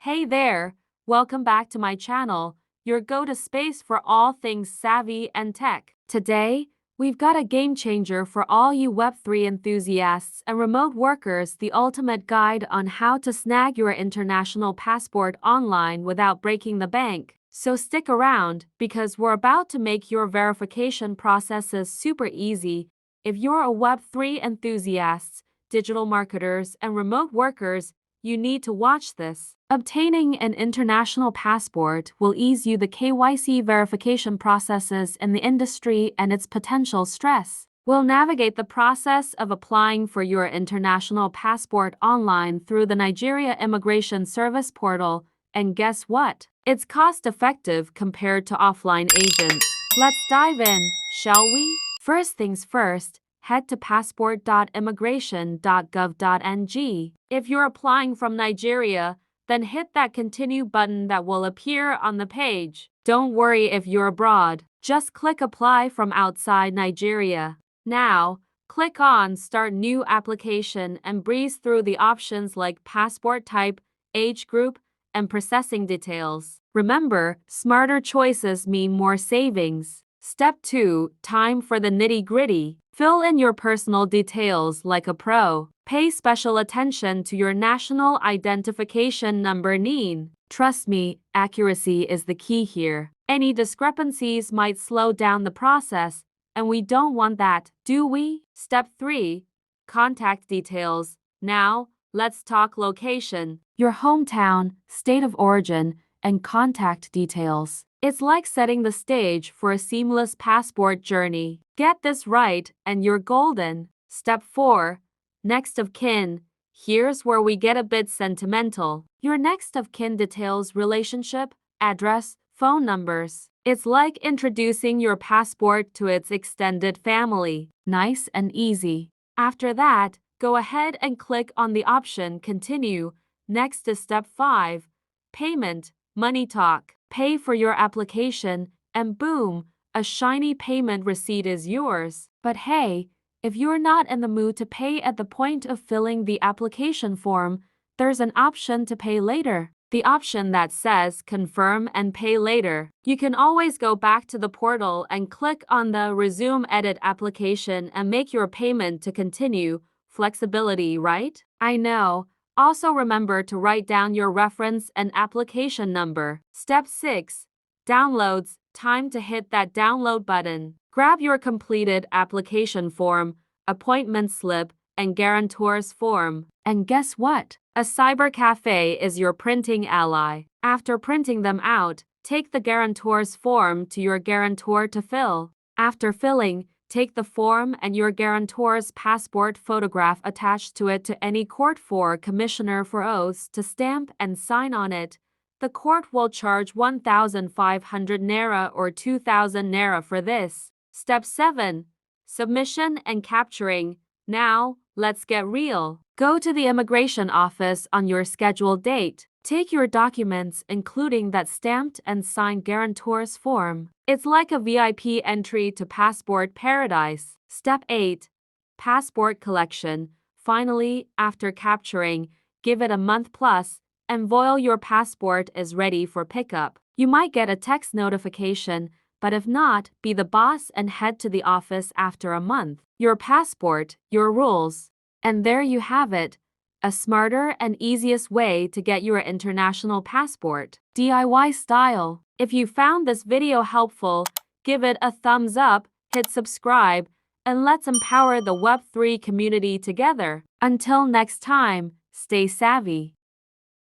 Hey there, welcome back to my channel, your go-to space for all things savvy and tech. Today, we've got a game changer for all you Web3 enthusiasts and remote workers, the ultimate guide on how to snag your international passport online without breaking the bank. So stick around, because we're about to make your verification processes super easy. If you're a Web3 enthusiast, digital marketers, and remote workers, you need to watch this. Obtaining an international passport will ease you the KYC verification processes in the industry and its potential stress. We'll navigate the process of applying for your international passport online through the Nigeria Immigration Service portal, and guess what? It's cost-effective compared to offline agents. Let's dive in, shall we? First things first, head to passport.immigration.gov.ng. If you're applying from Nigeria, then hit that continue button that will appear on the page. Don't worry if you're abroad, just click apply from outside Nigeria. Now, click on start new application and breeze through the options like passport type, age group, and processing details. Remember, smarter choices mean more savings. Step 2, time for the nitty-gritty. Fill in your personal details like a pro. Pay special attention to your national identification number (NIN). Trust me, accuracy is the key here. Any discrepancies might slow down the process, and we don't want that, do we? Step 3, contact details. Now, let's talk location. Your hometown, state of origin, and contact details. It's like setting the stage for a seamless passport journey. Get this right, and you're golden. Step 4, next of kin. Here's where we get a bit sentimental. Your next of kin details relationship, address, phone numbers. It's like introducing your passport to its extended family. Nice and easy. After that, go ahead and click on the option Continue. Next is step 5, payment, money talk. Pay for your application, and boom, a shiny payment receipt is yours. But hey, if you're not in the mood to pay at the point of filling the application form, there's an option to pay later. The option that says Confirm and Pay Later. You can always go back to the portal and click on the Resume Edit application and make your payment to continue. Flexibility, right? I know. Also remember to write down your reference and application number. Step 6, downloads. Time to hit that download button. Grab your completed application form, appointment slip, and guarantor's form. And guess what? A cyber cafe is your printing ally. After printing them out, take the guarantor's form to your guarantor to fill. After filling, take the form and your guarantor's passport photograph attached to it to any court for commissioner for oaths to stamp and sign on it. The court will charge 1,500 naira or 2,000 naira for this. Step 7, submission and capturing. Now, let's get real. Go to the immigration office on your scheduled date. Take your documents, including that stamped and signed guarantor's form. It's like a VIP entry to passport paradise. Step 8, passport collection. Finally, after capturing, give it a month plus, and voila, your passport is ready for pickup. You might get a text notification, but if not, be the boss and head to the office after a month. Your passport, your rules. And there you have it. A smarter and easiest way to get your international passport, DIY style. If you found this video helpful, give it a thumbs up, hit subscribe, and let's empower the Web3 community together. Until next time, stay savvy.